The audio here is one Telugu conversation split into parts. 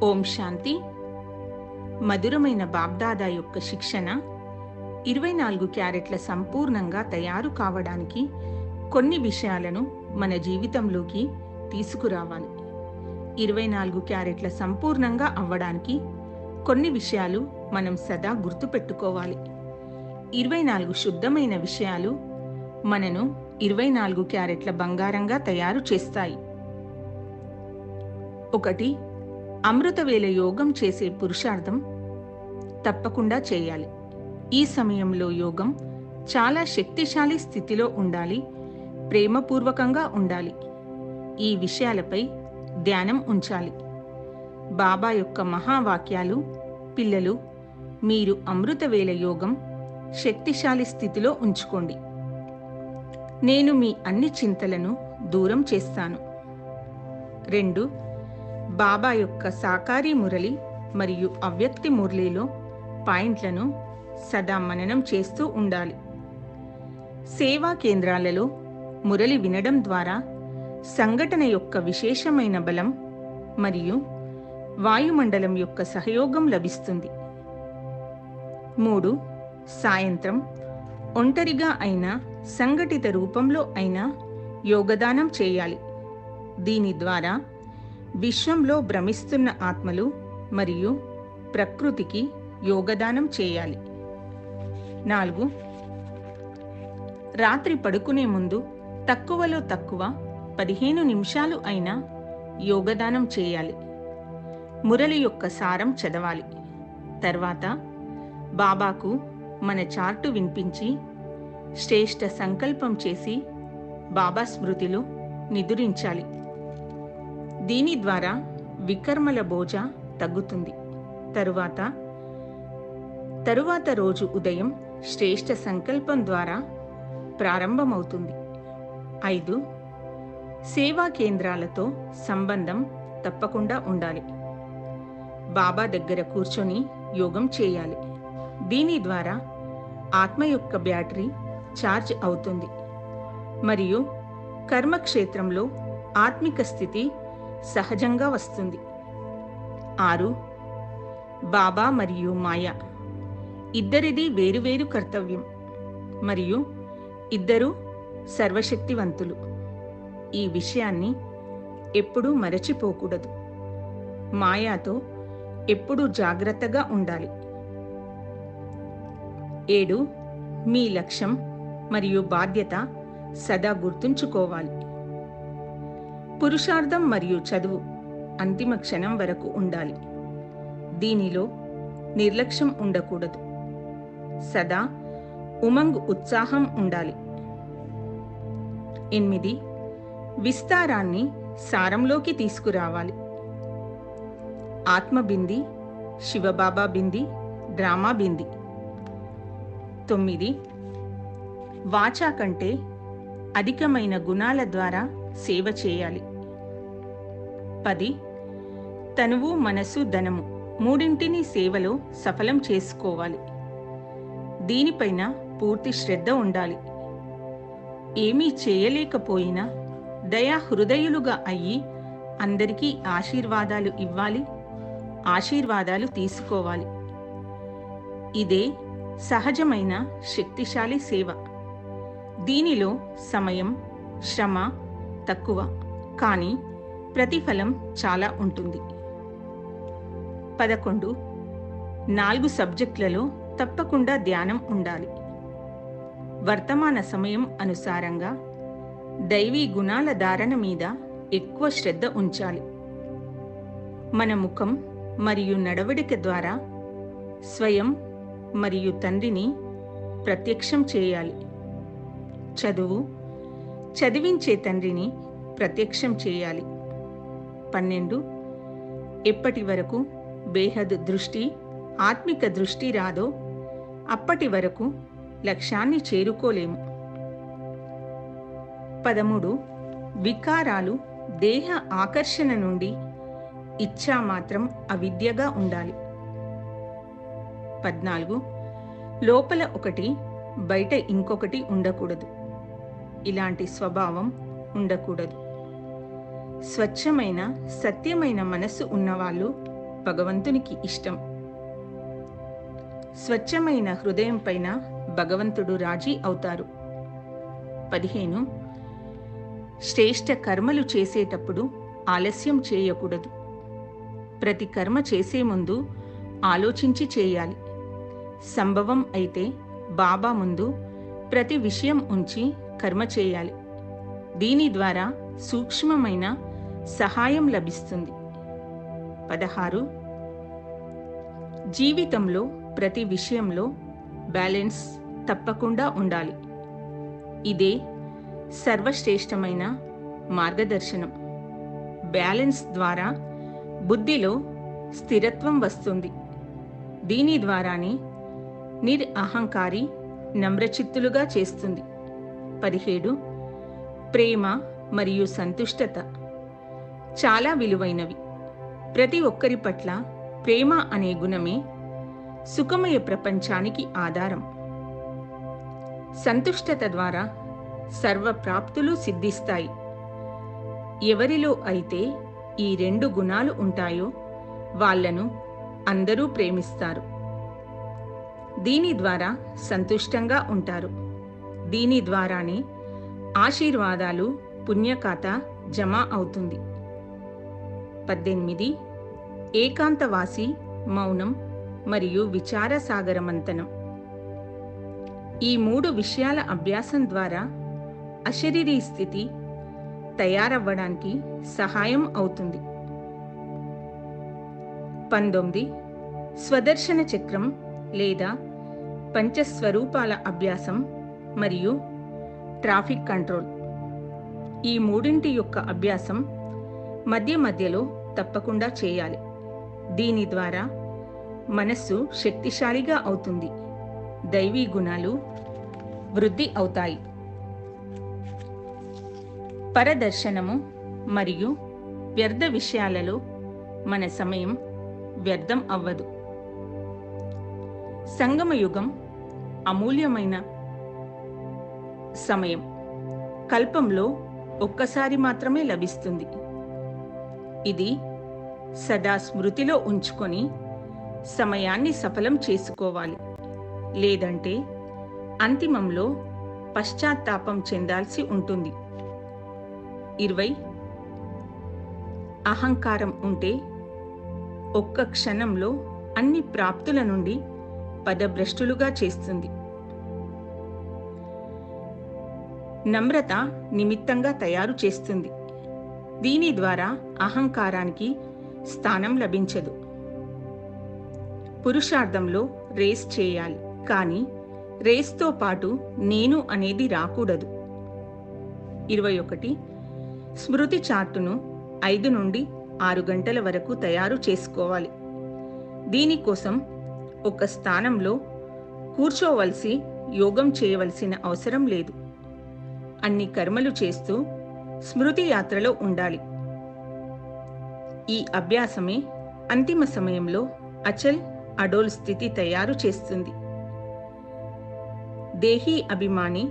ఓం శాంతి. మధురమైన బాబ్దాదా యొక్క శిక్షణ 24 క్యారెట్ల సంపూర్ణంగా తయారు కావడానికి కొన్ని విషయాలను మన జీవితంలోకి తీసుకురావాలి. 24 క్యారెట్ల సంపూర్ణంగా అవ్వడానికి కొన్ని విషయాలు మనం సదా గుర్తుపెట్టుకోవాలి. 24 శుద్ధమైన విషయాలు మనను 24 క్యారెట్ల బంగారంగా తయారు చేస్తాయి. 1. అమృతవేళ యోగం చేసే పురుషార్థం తప్పకుండా చేయాలి. ఈ సమయంలో యోగం చాలా శక్తిశాలి స్థితిలో ఉండాలి, ప్రేమపూర్వకంగా ఉండాలి. ఈ విషయాలపై ధ్యానం ఉంచాలి. బాబా యొక్క మహావాక్యాలు: పిల్లలు, మీరు అమృతవేళ యోగం శక్తిశాలి స్థితిలో ఉంచుకోండి. నేను మీ అన్ని చింతలను దూరం చేస్తాను. 2. బాబా యొక్క సాకారీ మురళి మరియు అవ్యక్తి మురళిలో పాయింట్లను సదా మననం చేస్తూ ఉండాలి. సేవా కేంద్రాలలో మురళి వినడం ద్వారా సంఘటన యొక్క విశేషమైన బలం మరియు వాయుమండలం యొక్క సహయోగం లభిస్తుంది. 3. సాయంత్రం ఒంటరిగా అయినా సంఘటిత రూపంలో అయినా యోగదానం చేయాలి. దీని ద్వారా విశ్వంలో భ్రమిస్తున్న ఆత్మలు మరియు ప్రకృతికి యోగదానం చేయాలి. 4. రాత్రి పడుకునే ముందు తక్కువలో తక్కువ 15 నిమిషాలు అయినా యోగదానం చేయాలి. మురళి యొక్క సారం చదవాలి. తర్వాత బాబాకు మన చార్టు వినిపించి శ్రేష్ఠ సంకల్పం చేసి బాబా స్మృతిలో నిదురించాలి. దీని ద్వారా వికర్మల బోజ తగ్గుతుంది. తరువాత రోజు ఉదయం శ్రేష్ఠ సంకల్పం ద్వారా ప్రారంభమవుతుంది. 5. సేవా కేంద్రాలతో సంబంధం తప్పకుండా ఉండాలి. బాబా దగ్గర కూర్చొని యోగం చేయాలి. దీని ద్వారా ఆత్మ యొక్క బ్యాటరీ ఛార్జ్ అవుతుంది మరియు కర్మక్షేత్రంలో ఆత్మిక స్థితి సహజంగా వస్తుంది. 6. బాబా మరియు మాయా ఇద్దరిది వేరువేరు కర్తవ్యం మరియు ఇద్దరూ సర్వశక్తివంతులు. ఈ విషయాన్ని ఎప్పుడూ మరచిపోకూడదు. మాయాతో ఎప్పుడూ జాగ్రత్తగా ఉండాలి. 7. మీ లక్ష్యం మరియు బాధ్యత సదా గుర్తుంచుకోవాలి. పురుషార్థం మరియు చదువు అంతిమ క్షణం వరకు ఉండాలి. దీనిలో నిర్లక్ష్యం ఉండకూడదు. సదా ఉమంగ్ ఉత్సాహం ఉండాలి. 8. విస్తారాన్ని సారంలోకి తీసుకురావాలి. ఆత్మబింది, శివబాబా బింది, డ్రామా బింది. 9. వాచా కంటే అధికమైన గుణాల ద్వారా సేవ చేయాలి. 10. తనువు, మనసు, ధనము మూడింటిని సేవలో సఫలం చేసుకోవాలి. దీనిపైన పూర్తి శ్రద్ధ ఉండాలి. ఏమీ చేయలేకపోయినా దయా హృదయులుగా అయ్యి అందరికీ ఆశీర్వాదాలు ఇవ్వాలి, ఆశీర్వాదాలు తీసుకోవాలి. ఇదే సహజమైన శక్తిశాలి సేవ. దీనిలో సమయం, శ్రమ తక్కువ, కానీ ప్రతిఫలం చాలా ఉంటుంది. 11. 4 సబ్జెక్టులలో తప్పకుండా ధ్యానం ఉండాలి. వర్తమాన సమయం అనుసారంగా దైవీ గుణాల ధారణ మీద ఎక్కువ శ్రద్ధ ఉంచాలి. మన ముఖం మరియు నడవడిక ద్వారా స్వయం మరియు తండ్రిని ప్రత్యక్షం చేయాలి. చదివించే తండ్రిని ప్రత్యక్షం చేయాలి. 12. ఎప్పటి వరకు బేహద్ దృష్టి, ఆత్మిక దృష్టి రాదో అప్పటి వరకు లక్ష్యాన్ని చేరుకోలేము. 13. వికారాలు దేహ ఆకర్షణ నుండి ఇచ్ఛా మాత్రం అవిద్యగా ఉండాలి. 14. లోపల ఒకటి, బయట ఇంకొకటి ఉండకూడదు. ఇలాంటి స్వభావం ఉండకూడదు. స్వచ్ఛమైన సత్యమైన మనస్సు ఉన్నవాళ్ళు భగవంతునికి ఇష్టం. స్వచ్ఛమైన హృదయం పైన భగవంతుడు రాజీ అవుతారు. 15 శ్రేష్ఠ కర్మలు చేసేటప్పుడు ఆలస్యం చేయకూడదు. ప్రతి కర్మ చేసే ముందు ఆలోచించి చేయాలి. సంభవం అయితే బాబా ముందు ప్రతి విషయం ఉంచి కర్మ చేయాలి. దీని ద్వారా సూక్ష్మమైన సహాయం లభిస్తుంది. 16 జీవితంలో ప్రతి విషయంలో బ్యాలెన్స్ తప్పకుండా ఉండాలి. ఇదే సర్వశ్రేష్టమైన మార్గదర్శనం. బ్యాలెన్స్ ద్వారా బుద్ధిలో స్థిరత్వం వస్తుంది. దీని ద్వారానే నిరహంకారి నమ్రచిత్తులుగా చేస్తుంది. 17 ప్రేమ మరియు సంతుష్టత చాలా విలువైనవి. ప్రతి ఒక్కరి పట్ల ప్రేమ అనే గుణమే సుఖమయ ప్రపంచానికి ఆధారం. సంతుష్టత ద్వారా సర్వ ప్రాప్తులు సిద్ధిస్తాయి. ఎవరిలో అయితే ఈ 2 గుణాలు ఉంటాయో వాళ్లను అందరూ ప్రేమిస్తారు. దీని ద్వారా సంతుష్టంగా ఉంటారు. దీని ద్వారానే ఆశీర్వాదాలు పుణ్యఖాత జమ అవుతుంది. 18 ఏకాంతవాసి మౌనం మరియు విచార సాగరమంతనం. ఈ 3 విషయాల అభ్యాసం ద్వారా అశరీరీ స్థితి తయారవ్వడానికి సహాయం అవుతుంది. 19 స్వదర్శన చక్రం లేదా పంచస్వరూపాల అభ్యాసం మరియు ట్రాఫిక్ కంట్రోల్. ఈ 3 యొక్క అభ్యాసం మధ్య మధ్యలో తప్పకుండా చేయాలి. దీని ద్వారా మనస్సు శక్తిశాలిగా అవుతుంది. దైవీ గుణాలు వృద్ధి అవుతాయి. పరదర్శనము మరియు వ్యర్థ విషయాలలో మన సమయం వ్యర్థం అవ్వదు. సంగమయుగం అమూల్యమైన సమయం. కల్పంలో ఒక్కసారి మాత్రమే లభిస్తుంది. ఇది సదా స్మృతిలో ఉంచుకొని సమయాన్ని సఫలం చేసుకోవాలి. లేదంటే అంతిమంలో పశ్చాత్తాపం చెందాల్సి ఉంటుంది. 20 అహంకారం ఉంటే ఒక్క క్షణంలో అన్ని ప్రాప్తుల నుండి పదభ్రష్టులుగా చేస్తుంది. నమ్రత నిమిత్తంగా తయారు చేస్తుంది. దీని ద్వారా అహంకారానికి స్థానం లభించదు. పురుషార్థంలో రేస్ చేయాలి, కానీ రేస్తో పాటు నేను అనేది రాకూడదు. 21 స్మృతి చార్టును 5 నుండి 6 గంటల వరకు తయారు చేసుకోవాలి. దీనికోసం ఒక స్థానంలో కూర్చోవలసి యోగం చేయవలసిన అవసరం లేదు. అన్ని కర్మలు చేస్తూ స్మృతి యాత్రలో ఉండాలి. ఈ అభ్యాసమే అంతిమ సమయంలో అచల్ అడోల్ స్థితి తయారు చేస్తుంది. దేహీ అభిమాని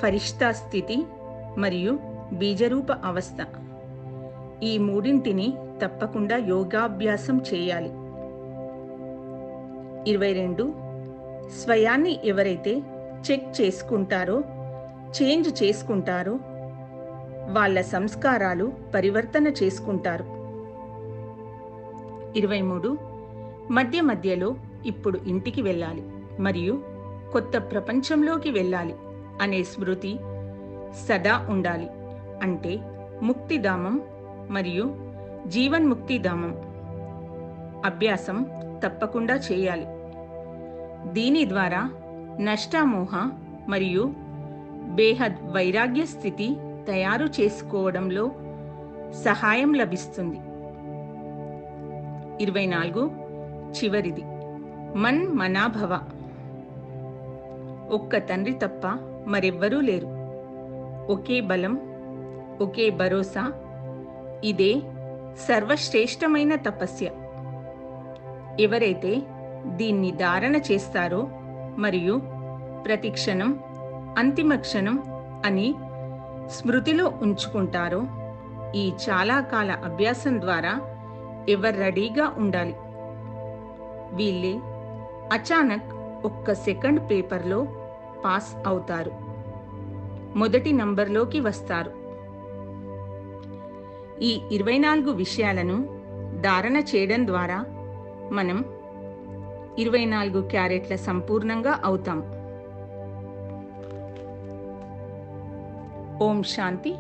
ఫరిష్తా స్థితి మరియు బీజరూప అవస్థ. ఈ 3 తప్పకుండా యోగాభ్యాసం చేయాలి. 22 స్వయాన్ని ఎవరైతే చెక్ చేసుకుంటారో, చేంజ్ చేసుకుంటారో వాళ్ళ సంస్కారాలు పరివర్తన చేసుకుంటారు. 23 మధ్య మధ్యలో ఇప్పుడు ఇంటికి వెళ్ళాలి మరియు కొత్త ప్రపంచంలోకి వెళ్ళాలి అనే స్మృతి సదా ఉండాలి. అంటే ముక్తిధామం మరియు జీవన్ముక్తిధామం. అభ్యాసం తప్పకుండా చేయాలి. దీని ద్వారా నష్టామోహ మరియు బేహద్ వైరాగ్య స్థితి తయారు చేసుకోవడంలో సహాయం లభిస్తుంది. 24 చివరిది మన్ మనాభవ. ఒక్క తండ్రి తప్ప మరెవ్వరూ లేరు. ఒకే బలం, ఒకే భరోసా. ఇదే సర్వశ్రేష్టమైన తపస్య. ఎవరైతే దీన్ని ధారణ చేస్తారో మరియు ప్రతి క్షణం అంతిమ క్షణం అని స్మృతిలో ఉంచుకుంటారో, ఈ చాలా కాల అభ్యాసం ద్వారా ఎవరు రెడీగా ఉండాలి. వీళ్ళే అచానక్ ఒక్క సెకండ్ పేపర్లో పాస్ అవుతారు, మొదటి నంబర్లోకి వస్తారు. ఈ 24 విషయాలను ధారణ చేయడం ద్వారా మనం 24 క్యారెట్ల సంపూర్ణంగా అవుతాం. ఓం శాంతి.